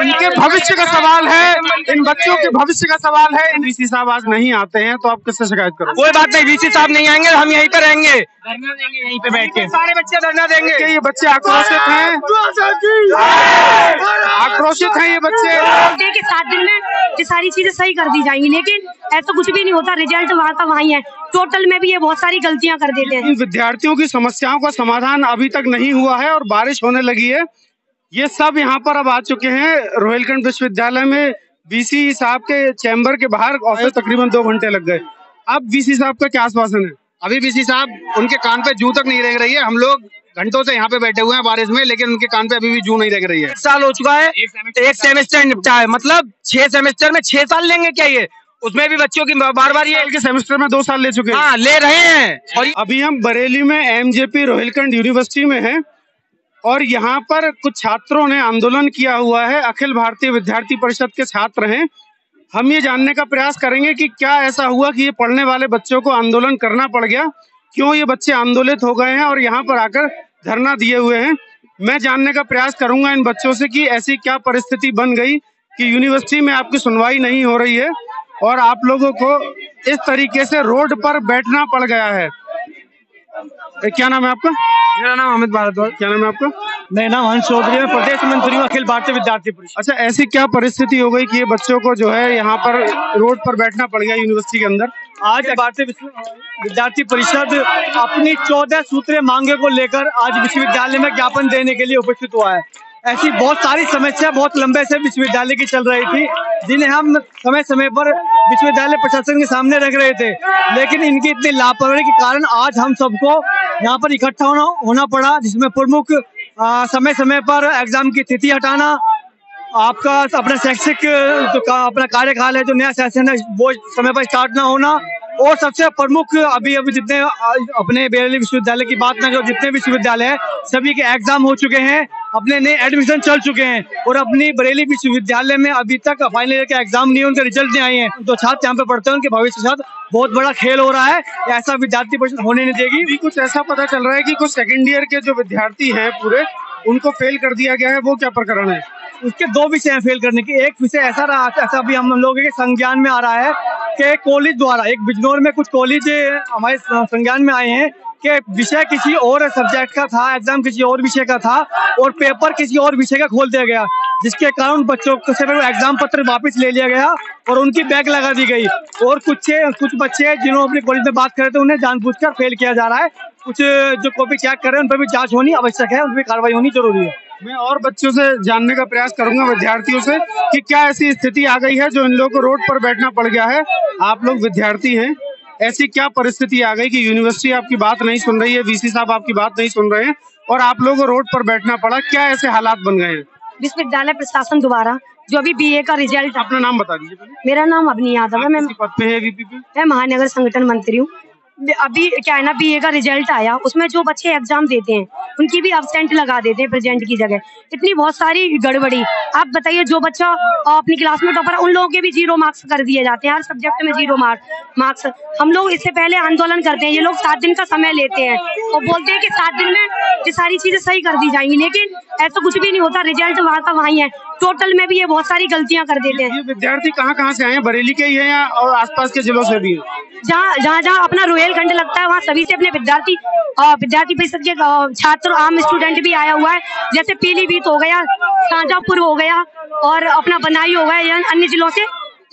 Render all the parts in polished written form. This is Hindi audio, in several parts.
इनके भविष्य का सवाल है, इन बच्चों के भविष्य का सवाल है। वीसी साहब आज नहीं आते हैं तो आप किससे शिकायत करो? कोई बात नहीं, वीसी साहब नहीं आएंगे, हम यहीं पे रहेंगे, धरना देंगे यहीं पे बैठ के, सारे बच्चे धरना देंगे। ये बच्चे आक्रोशित हैं, आक्रोशित हैं ये बच्चे। देखिए 7 दिन में ये सारी चीजें सही कर दी जाएंगी, लेकिन ऐसा कुछ भी नहीं होता। रिजल्ट वहाँ का वहीं है, टोटल में भी ये बहुत सारी गलतियां कर देते हैं। इन विद्यार्थियों की समस्याओं का समाधान अभी तक नहीं हुआ है और बारिश होने लगी है। ये सब यहाँ पर अब आ चुके हैं रोहिलखंड विश्वविद्यालय में। वीसी साहब के चैम्बर के बाहर ऑफिस तकरीबन 2 घंटे लग गए। अब वीसी साहब का क्या आश्वासन है? अभी वीसी साहब, उनके कान पे जू तक नहीं रह रही है। हम लोग घंटों से यहाँ पे बैठे हुए हैं बारिश में, लेकिन उनके कान पे अभी भी जू नहीं रह रही है। 1 साल हो चुका है, एक सेमेस्टर निपटा है, मतलब 6 सेमेस्टर में 6 साल लेंगे क्या ये? उसमें भी बच्चों की बार बार ये के सेमेस्टर में 2 साल ले चुके हैं। हाँ, ले रहे हैं। और अभी हम बरेली में एमजेपी रोहिलखंड यूनिवर्सिटी में हैं और यहाँ पर कुछ छात्रों ने आंदोलन किया हुआ है। अखिल भारतीय विद्यार्थी परिषद के छात्र हैं। हम ये जानने का प्रयास करेंगे कि क्या ऐसा हुआ कि ये पढ़ने वाले बच्चों को आंदोलन करना पड़ गया, क्यों ये बच्चे आंदोलित हो गए हैं और यहाँ पर आकर धरना दिए हुए हैं। मैं जानने का प्रयास करूंगा इन बच्चों से कि ऐसी क्या परिस्थिति बन गई कि यूनिवर्सिटी में आपकी सुनवाई नहीं हो रही है और आप लोगों को इस तरीके से रोड पर बैठना पड़ गया है। क्या नाम है आपका? मेरा नाम अमित भारद्वाज। क्या नाम है आपका? मेरा नाम हंस चौधरी है, प्रदेश मंत्री हूँ अखिल भारतीय विद्यार्थी परिषद। अच्छा, ऐसी क्या परिस्थिति हो गई कि ये बच्चों को जो है यहाँ पर रोड पर बैठना पड़ गया यूनिवर्सिटी के अंदर? आज भारतीय विद्यार्थी परिषद अपनी 14 सूत्रीय मांगे को लेकर आज विश्वविद्यालय में ज्ञापन देने के लिए उपस्थित हुआ है। ऐसी बहुत सारी समस्या बहुत लंबे से विश्वविद्यालय की चल रही थी, जिन्हें हम समय समय पर विश्वविद्यालय प्रशासन के सामने रख रहे थे, लेकिन इनकी इतनी लापरवाही के कारण आज हम सबको यहाँ पर इकट्ठा होना पड़ा, जिसमें प्रमुख समय समय पर एग्जाम की तिथि हटाना, आपका अपना शैक्षिक अपना कार्यकाल है जो नया सेशन है वो समय पर स्टार्ट ना होना, और सबसे प्रमुख अभी जितने अपने बरेली विश्वविद्यालय की बात ना करो, जितने विश्वविद्यालय है सभी के एग्जाम हो चुके हैं, अपने नए एडमिशन चल चुके हैं और अपनी बरेली विश्वविद्यालय में अभी तक फाइनल ईयर के एग्जाम नहीं, उनके रिजल्ट नहीं आए हैं। जो छात्र यहाँ पे पढ़ते हैं उनके भविष्य के साथ बहुत बड़ा खेल हो रहा है, ऐसा विद्यार्थी परिषद होने नहीं देगी। कुछ ऐसा पता चल रहा है कि कुछ सेकेंड ईयर के जो विद्यार्थी हैं पूरे, उनको फेल कर दिया गया है, वो क्या प्रकरण है? उसके 2 विषय हैं फेल करने के। एक विषय ऐसा रहा, ऐसा भी हम लोगों के संज्ञान में आ रहा है कि कॉलेज द्वारा, एक बिजनौर में कुछ कॉलेज हमारे संज्ञान में आए हैं कि विषय किसी और सब्जेक्ट का था, एग्जाम किसी और विषय का था और पेपर किसी और विषय का खोल दिया गया, जिसके कारण बच्चों से एग्जाम पत्र वापस ले लिया गया और उनकी बैग लगा दी गई। और कुछ बच्चे जिन्होंने अपने कॉलेज में बात करे थे उन्हें जानबूझकर फेल किया जा रहा है। कुछ जो कॉपी चेक कर रहे हैं उन पर भी जांच होनी आवश्यक है, उन पर कार्रवाई होनी जरूरी है। मैं और बच्चों से जानने का प्रयास करूंगा, विद्यार्थियों से, कि क्या ऐसी स्थिति आ गई है जो इन लोगों को रोड पर बैठना पड़ गया है। आप लोग विद्यार्थी हैं, ऐसी क्या परिस्थिति आ गई कि यूनिवर्सिटी आपकी बात नहीं सुन रही है, वीसी साहब आपकी बात नहीं सुन रहे हैं और आप लोगों को रोड पर बैठना पड़ा? क्या ऐसे हालात बन गए हैं? विश्वविद्यालय प्रशासन द्वारा जो अभी बीए का रिजल्ट। अपना नाम बता दीजिए पहले। मेरा नाम अवनी यादव है, मैं पद पे है वीपी पे? मैं महानगर संगठन मंत्री हूँ। अभी क्या है ना, बीए का रिजल्ट आया, उसमें जो बच्चे एग्जाम देते हैं उनकी भी एब्सेंट लगा देते हैं प्रेजेंट की जगह। इतनी बहुत सारी गड़बड़ी। आप बताइए, जो बच्चा अपनी क्लास में टॉपर है उन लोगों के भी 0 मार्क्स कर दिए जाते हैं, हर सब्जेक्ट में 0 मार्क्स। हम लोग इससे पहले आंदोलन करते हैं, ये लोग 7 दिन का समय लेते हैं और बोलते हैं कि 7 दिन में ये सारी चीजें सही कर दी जाएंगी, लेकिन ऐसा कुछ भी नहीं होता। रिजल्ट वहाँ का वहीं है, टोटल में भी ये बहुत सारी गलतियां कर देते हैं। ये विद्यार्थी कहाँ से आए हैं? बरेली के ही हैं या और आसपास के जिलों से भी? जहाँ अपना रोहिलखंड लगता है वहाँ सभी से अपने विद्यार्थी परिषद के छात्र आम स्टूडेंट भी आया हुआ है, जैसे पीलीभीत हो गया, शाहजहाँपुर हो गया और अपना बनाई हो गया, अन्य जिलों से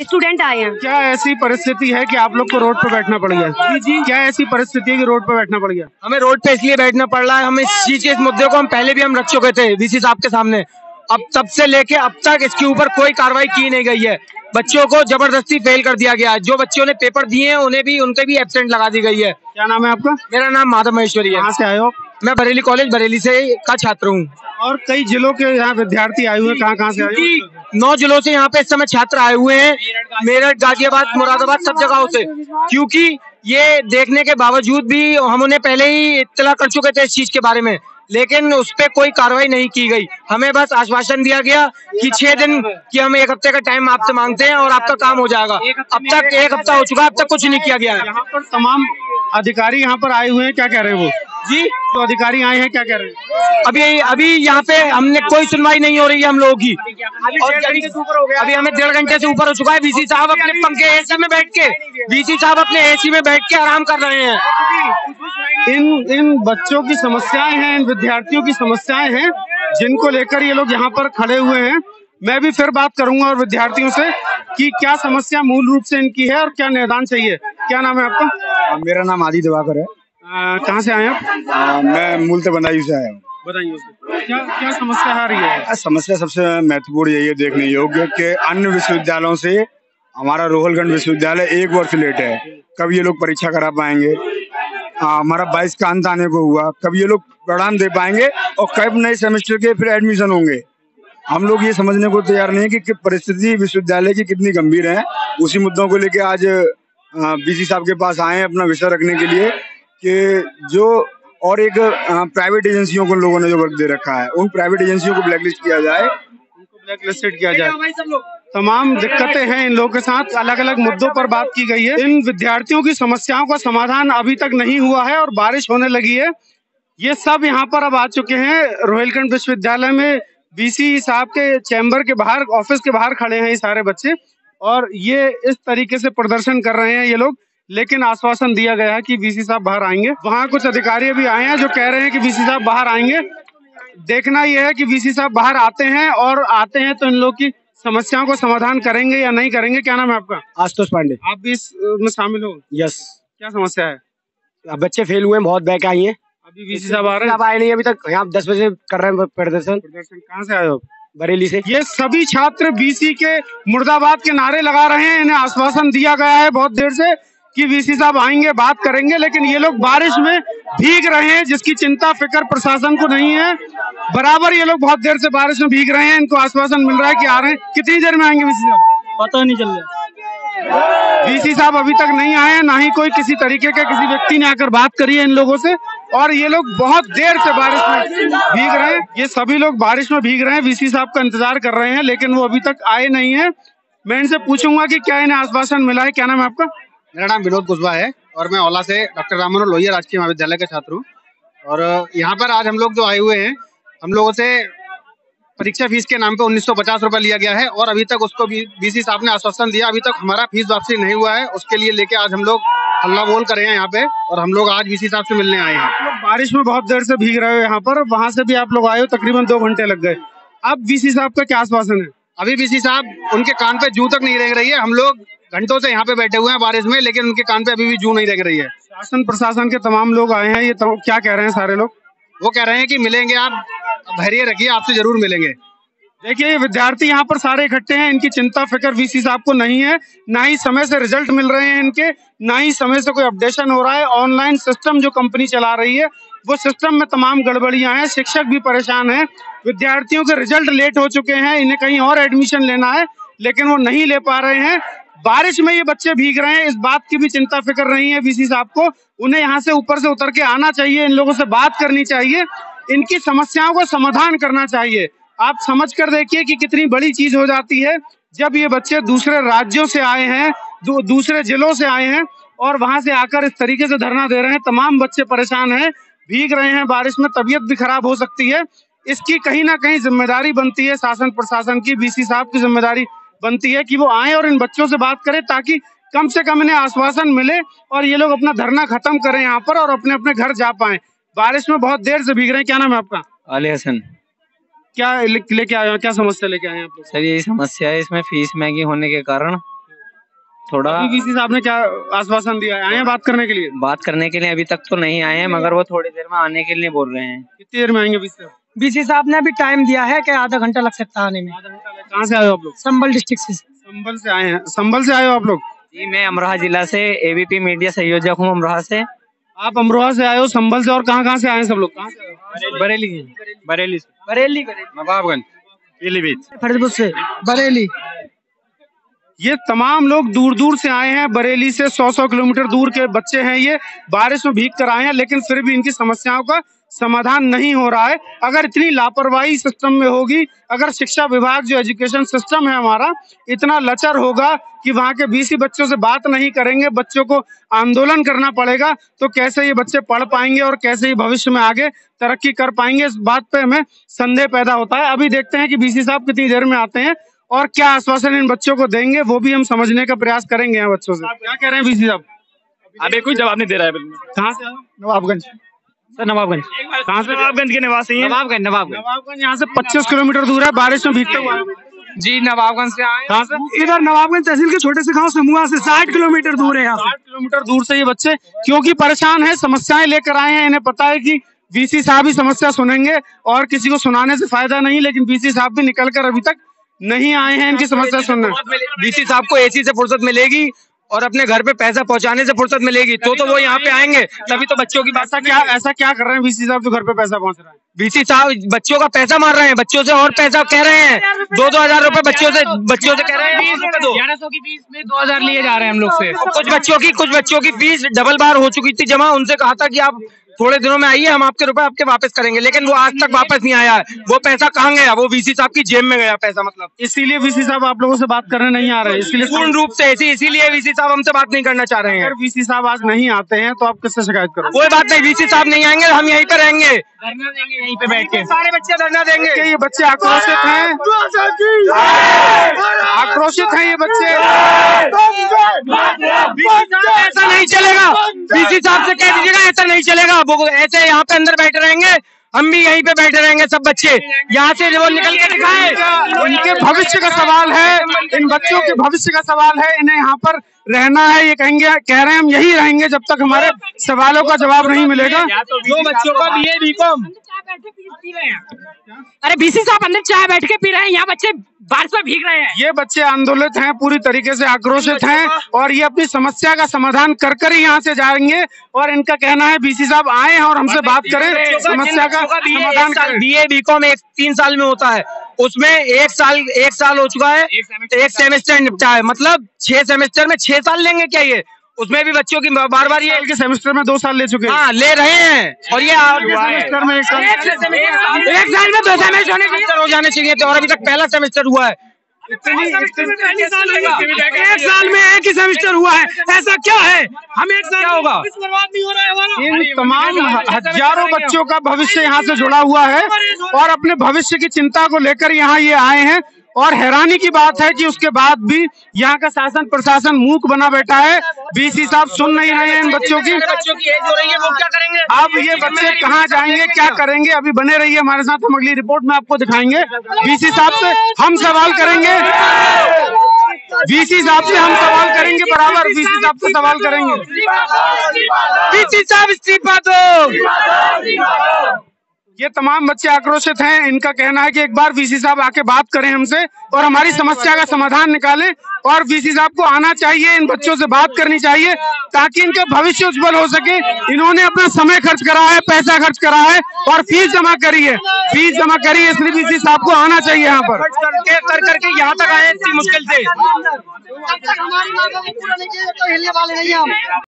स्टूडेंट आए हैं। क्या ऐसी परिस्थिति है कि आप लोग को रोड पर बैठना पड़ गया? जी, क्या ऐसी परिस्थिति है कि रोड पर बैठना पड़ गया? हमें रोड पे इसलिए बैठना पड़ रहा है, हम इस चीज के इस मुद्दे को हम पहले भी हम रख चुके थे वीसी साहब के सामने। अब तब से लेके अब तक इसके ऊपर कोई कार्रवाई की नहीं गई है। बच्चों को जबरदस्ती फेल कर दिया गया है। जो बच्चों ने पेपर दिए हैं उनके भी एब्सेंट लगा दी गई है। क्या नाम है आपका? मेरा नाम माधव महेश्वरी है। कहाँ से आए हो? मैं बरेली कॉलेज बरेली से का छात्र हूँ। और कई जिलों के यहाँ विद्यार्थी आए हुए हैं, कहाँ से आए हो? 9 जिलों से यहाँ पे इस समय छात्र आए हुए हैं, मेरठ, गाजियाबाद, मुरादाबाद, सब जगहों से। क्योंकि ये देखने के बावजूद भी हम उन्हें पहले ही इत्तला कर चुके थे इस चीज के बारे में, लेकिन उस पर कोई कार्रवाई नहीं की गई। हमें बस आश्वासन दिया गया कि 6 दिन की हम 1 हफ्ते का टाइम आपसे मांगते हैं और आपका काम हो जाएगा। अब तक 1 हफ्ता हो चुका है, अब तक कुछ नहीं किया गया है। यहाँ पर तमाम अधिकारी यहाँ पर आए हुए हैं, क्या कह रहे हैं वो? जी, जो अधिकारी आए हैं क्या कह रहे हैं? अभी यहाँ पे हमने कोई सुनवाई नहीं हो रही है हम लोगों की। और अभी हमें 1.5 घंटे से ऊपर हो चुका है। वीसी साहब अपने पंखे एसी में बैठ के आराम कर रहे हैं। इन बच्चों की समस्याएं हैं, इन विद्यार्थियों की समस्याएं हैं जिनको लेकर ये लोग यहाँ पर खड़े हुए हैं। मैं भी फिर बात करूंगा और विद्यार्थियों से कि क्या समस्या मूल रूप से इनकी है और क्या निदान चाहिए। क्या नाम है आपका? मेरा नाम आदि दिवाकर है। कहाँ से आए आप? मैं मूलतः बदायूं से आया हूँ। बताइए क्या क्या समस्या आ रही है? समस्या सबसे महत्वपूर्ण यही है देखने योग्य कि अन्य विश्वविद्यालयों से हमारा रोहलखंड विश्वविद्यालय 1 वर्ष लेट है। कब ये लोग परीक्षा करा पाएंगे? हमारा 22 का अंत आने को हुआ, कब ये लोग परिणाम दे पाएंगे और कब नए सेमेस्टर के फिर एडमिशन होंगे? हम लोग ये समझने को तैयार नहीं कि परिस्थिति विश्वविद्यालय की कितनी गंभीर है। उसी मुद्दों को लेकर आज बीसी साहब के पास आए अपना विषय रखने के लिए कि जो और एक प्राइवेट एजेंसियों को लोगों ने जो वर्क दे रखा है उन प्राइवेट एजेंसियों को ब्लैकलिस्ट किया जाए, उनको ब्लैकलिस्टेड किया जाए। तमाम दिक्कतें हैं इन लोगों के साथ, अलग अलग मुद्दों पर बात की गई है। इन विद्यार्थियों की समस्याओं का समाधान अभी तक नहीं हुआ है और बारिश होने लगी है। ये सब यहाँ पर अब आ चुके हैं रोहिलखंड विश्वविद्यालय में। बीसी साहब के चैम्बर के बाहर, ऑफिस के बाहर खड़े हैं ये सारे बच्चे और ये इस तरीके से प्रदर्शन कर रहे हैं ये लोग। लेकिन आश्वासन दिया गया है कि बीसी साहब बाहर आएंगे। वहाँ कुछ अधिकारी भी आए हैं जो कह रहे हैं कि बीसी साहब बाहर आएंगे। देखना यह है कि बीसी साहब बाहर आते हैं और आते हैं तो इन लोग की समस्याओं को समाधान करेंगे या नहीं करेंगे। क्या नाम है आपका? आशुतोष पांडे। आप भी इसमें शामिल हो? यस। क्या समस्या है? बच्चे फेल हुए हैं, बहुत बैक आई हैं। अभी बीसी साहब आ रहे हैं? अब आए नहीं अभी तक। यहाँ 10 बजे कर रहे हैं प्रदर्शन। कहाँ से आए हो? बरेली से। ये सभी छात्र बीसी के मुर्दाबाद के नारे लगा रहे हैं। इन्हें आश्वासन दिया गया है बहुत देर से कि बीसी साहब आएंगे, बात करेंगे, लेकिन ये लोग बारिश में भीग रहे हैं जिसकी चिंता फिक्र प्रशासन को नहीं है। बराबर ये लोग बहुत देर से बारिश में भीग रहे हैं। इनको आश्वासन मिल रहा है कि आ रहे हैं। कितनी देर में आएंगे बीसी साहब? पता नहीं चल रहा। बीसी साहब अभी तक नहीं आए हैं, ना ही कोई किसी तरीके के किसी व्यक्ति ने आकर बात करी है इन लोगों से और ये लोग बहुत देर से बारिश में भीग रहे हैं। ये सभी लोग बारिश में भीग रहे हैं, बीसी साहब का इंतजार कर रहे हैं, लेकिन वो अभी तक आए नहीं है। मैं इनसे पूछूंगा कि क्या इन्हें आश्वासन मिला है। क्या नाम है आपका? मेरा नाम विनोद कुशवाहा है और मैं ओला से डॉक्टर राम मनोहर लोहिया राजकीय महाविद्यालय का छात्र हूँ। और यहाँ पर आज हम लोग जो आए हुए हैं, हम लोगों से परीक्षा फीस के नाम पे 1950 रुपये लिया गया है और अभी तक उसको बीसी साहब ने आश्वासन दिया, अभी तक हमारा फीस वापसी नहीं हुआ है। उसके लिए लेके आज हम लोग हल्ला बोल कर रहे हैं यहाँ पे और हम लोग आज बीसी साहब से मिलने आए हैं। बारिश में बहुत देर से भीग रहे हो यहाँ पर, वहां से भी आप लोग आए हो, तकरीबन 2 घंटे लग गए। अब बीसी साहब का क्या आश्वासन है? अभी बीसी साहब उनके कान पे जू तक नहीं रह रही है। हम लोग घंटों से यहाँ पे बैठे हुए हैं बारिश में, लेकिन उनके कान पे अभी भी जू नहीं रह रही है। शासन प्रशासन के तमाम लोग आए हैं, ये क्या कह रहे हैं सारे लोग? वो कह रहे हैं कि मिलेंगे, आप धैर्य रखिए, आपसे जरूर मिलेंगे। देखिए ये विद्यार्थी यहाँ पर सारे इकट्ठे हैं, इनकी चिंता फिक्र वीसी साहब को नहीं है। ना ही समय से रिजल्ट मिल रहे हैं इनके, ना ही समय से कोई अपडेशन हो रहा है। ऑनलाइन सिस्टम जो कंपनी चला रही है वो सिस्टम में तमाम गड़बड़ियां हैं। शिक्षक भी परेशान हैं, विद्यार्थियों के रिजल्ट लेट हो चुके हैं, इन्हें कहीं और एडमिशन लेना है लेकिन वो नहीं ले पा रहे हैं। बारिश में ये बच्चे भीग रहे हैं, इस बात की भी चिंता फिक्र नहीं है वीसी साहब को। उन्हें यहाँ से ऊपर से उतर के आना चाहिए, इन लोगों से बात करनी चाहिए, इनकी समस्याओं को समाधान करना चाहिए। आप समझ कर देखिए कि कितनी बड़ी चीज हो जाती है जब ये बच्चे दूसरे राज्यों से आए हैं, दूसरे जिलों से आए हैं और वहां से आकर इस तरीके से धरना दे रहे हैं। तमाम बच्चे परेशान हैं, भीग रहे हैं बारिश में, तबीयत भी खराब हो सकती है। इसकी कहीं ना कहीं जिम्मेदारी बनती है शासन प्रशासन की, बीसी साहब की जिम्मेदारी बनती है कि वो आए और इन बच्चों से बात करें ताकि कम से कम इन्हें आश्वासन मिले और ये लोग अपना धरना खत्म करें यहाँ पर और अपने अपने घर जा पाए। बारिश में बहुत देर से भीग रहे हैं। क्या नाम है आपका? अली हसन। क्या लेके आए हो, क्या समस्या लेके आए हैं आप लोग? सर यही समस्या है, इसमें फीस महंगी होने के कारण थोड़ा। बीसी साहब ने क्या आश्वासन दिया है? आए हैं बात करने के लिए? बात करने के लिए अभी तक तो नहीं आए हैं, मगर वो थोड़ी देर में आने के लिए बोल रहे हैं। कितनी देर में आएंगे बीसी साहब? बीसी साहब ने अभी टाइम दिया है कि आधा घंटा लग सकता है आने में। कहाँ से आए हो आप लोग? संबल डिस्ट्रिक्ट से। संबल से आए हैं? संबल से आए हो आप लोग? जी मैं अमरोहा जिला से एबीपी मीडिया संयोजक हूँ, अमरोहा से। आप अमरोहा से आए हो, संबल से, और कहाँ से आए हैं सब लोग? कहाँ से? बरेली बरेली नवाबगंज, पीलीभीत, फरीदपुर से बरेली। ये तमाम लोग दूर दूर से आए हैं, बरेली से 100-100 किलोमीटर दूर के बच्चे हैं। ये बारिश में भीग कर आए हैं लेकिन फिर भी इनकी समस्याओं का समाधान नहीं हो रहा है। अगर इतनी लापरवाही सिस्टम में होगी, अगर शिक्षा विभाग जो एजुकेशन सिस्टम है हमारा इतना लचर होगा कि वहाँ के बीसी बच्चों से बात नहीं करेंगे, बच्चों को आंदोलन करना पड़ेगा, तो कैसे ये बच्चे पढ़ पाएंगे और कैसे ये भविष्य में आगे तरक्की कर पाएंगे, इस बात पे हमें संदेह पैदा होता है। अभी देखते हैं कि बीसी साहब कितनी देर में आते हैं और क्या आश्वासन इन बच्चों को देंगे, वो भी हम समझने का प्रयास करेंगे यहाँ बच्चों से। क्या कह रहे हैं बीसी साहब? अभी कोई जवाब नहीं दे रहा है। कहाँ से? नवाबगंज। सर नवाबगंज। कहाँ से? नवाबगंज के निवासी हैं। नवाबगंज यहाँ से 25 किलोमीटर दूर है, बारिश में भीगते हुए। जी नवाबगंज से आए। कहाँ से? इधर नवाबगंज तहसील के छोटे से गांव समूहा से 60 किलोमीटर दूर है। यहाँ 60 किलोमीटर दूर से ये बच्चे क्योंकि परेशान है, समस्याएं लेकर आए हैं। इन्हें पता है कि बीसी साहब ही समस्या सुनेंगे और किसी को सुनाने से फायदा नहीं, लेकिन बीसी साहब भी निकल कर अभी तक नहीं आए हैं इनकी समस्या सुनने। बीसी साहब को एसी से फुर्सत मिलेगी और अपने घर पे पैसा पहुंचाने से फुर्सत मिलेगी तो वो यहाँ पे आएंगे, तभी तो बच्चों की बात। ऐसा क्या कर रहे हैं बीसी साहब जो घर पे पैसा पहुंच रहा है? बीसी साहब बच्चों का पैसा मार रहे हैं, बच्चों से और पैसा कह रहे हैं। 2-2 हजार रुपए बच्चों से कह रहे हैं। 1100 की फीस में 2000 लिए जा रहे हैं हम लोग से। कुछ बच्चों की फीस डबल बार हो चुकी थी जमा। उनसे कहा था कि आप थोड़े दिनों में आइए, हम आपके रुपए आपके वापस करेंगे, लेकिन वो आज तक वापस नहीं आया है। वो पैसा कहाँ गया? वो बीसी साहब की जेब में गया पैसा। मतलब इसीलिए बीसी साहब आप लोगों से बात करने नहीं आ रहे, इसलिए पूर्ण रूप से इसीलिए बीसी साहब हमसे बात नहीं करना चाह रहे हैं। अगर बीसी साहब आज नहीं आते हैं तो आप किससे शिकायत करोगे? कोई बात नहीं, बीसी साहब नहीं आएंगे, हम यहीं पे रहेंगे, धरना देंगे यहीं पे बैठ के। सारे बच्चे धरना देंगे। ये बच्चे आक्रोशित हैं, आक्रोशित हैं ये बच्चे। ऐसा नहीं चलेगा, बीसी साहब से कह दीजिएगा ऐसा नहीं चलेगा। वो ऐसे यहाँ पे अंदर बैठे रहेंगे, हम भी यहीं पे बैठे रहेंगे। सब बच्चे यहाँ से वो निकल के दिखाए। इनके भविष्य का सवाल है, इन बच्चों के भविष्य का सवाल है, इन्हें यहाँ पर रहना है। ये कह रहे हैं हम यही रहेंगे जब तक हमारे सवालों का जवाब नहीं मिलेगा। जो बच्चों का BA BCom अरे बीसी साहब अंदर चाय बैठ के पी रहे हैं, यहाँ बच्चे बारिश में भीग रहे हैं। ये बच्चे आंदोलित हैं, पूरी तरीके से आक्रोशित हैं और ये अपनी समस्या का समाधान कर कर ही यहाँ से जाएंगे। और इनका कहना है बीसी साहब आए हैं और हमसे बात करें, समस्या का समाधान करें। BA BCom 3 साल में होता है, उसमें एक साल हो चुका है, एक सेमेस्टर निपटा है। मतलब 6 सेमेस्टर में 6 साल लेंगे क्या? ये उसमें भी बच्चों की बार ये के सेमेस्टर में 2 साल ले चुके हैं। हाँ ले रहे हैं। और ये सेमेस्टर में 1 साल में 2 सेमेस्टर हो जाने चाहिए थे और अभी तक पहला सेमेस्टर हुआ है। 1 साल में 1 ही सेमेस्टर हुआ है, ऐसा क्या है? हम 1 साल होगा। इन तमाम हजारों बच्चों का भविष्य यहाँ से जुड़ा हुआ है और अपने भविष्य की चिंता को लेकर यहाँ ये आए हैं। और हैरानी की बात है कि उसके बाद भी यहाँ का शासन प्रशासन मूक बना बैठा है। बीसी साहब सुन नहीं रहे हैं इन बच्चों की। एज हो रही है, वो क्या करेंगे? अब ये बच्चे कहाँ जाएंगे, क्या करेंगे? अभी बने रहिए हमारे साथ, हम अगली रिपोर्ट में आपको दिखाएंगे। बीसी साहब से हम सवाल करेंगे, बीसी साहब से हम सवाल करेंगे, बराबर बीसी साहब से सवाल करेंगे। बीसी साहब इस्तीफा दो। ये तमाम बच्चे आक्रोशित हैं। इनका कहना है कि एक बार बीसी साहब आके बात करें हमसे और हमारी समस्या का समाधान निकालें। और बीसी साहब को आना चाहिए, इन बच्चों से बात करनी चाहिए ताकि इनका भविष्य उज्जवल हो सके। इन्होंने अपना समय खर्च करा है, पैसा खर्च करा है और फीस जमा करी है, इसलिए बीसी साहब को आना चाहिए यहाँ पर। कर करके यहाँ तक आए इतनी मुश्किल से। हमारी मांगों को पूरा नहीं किया तो हिलने वाले नहीं हम।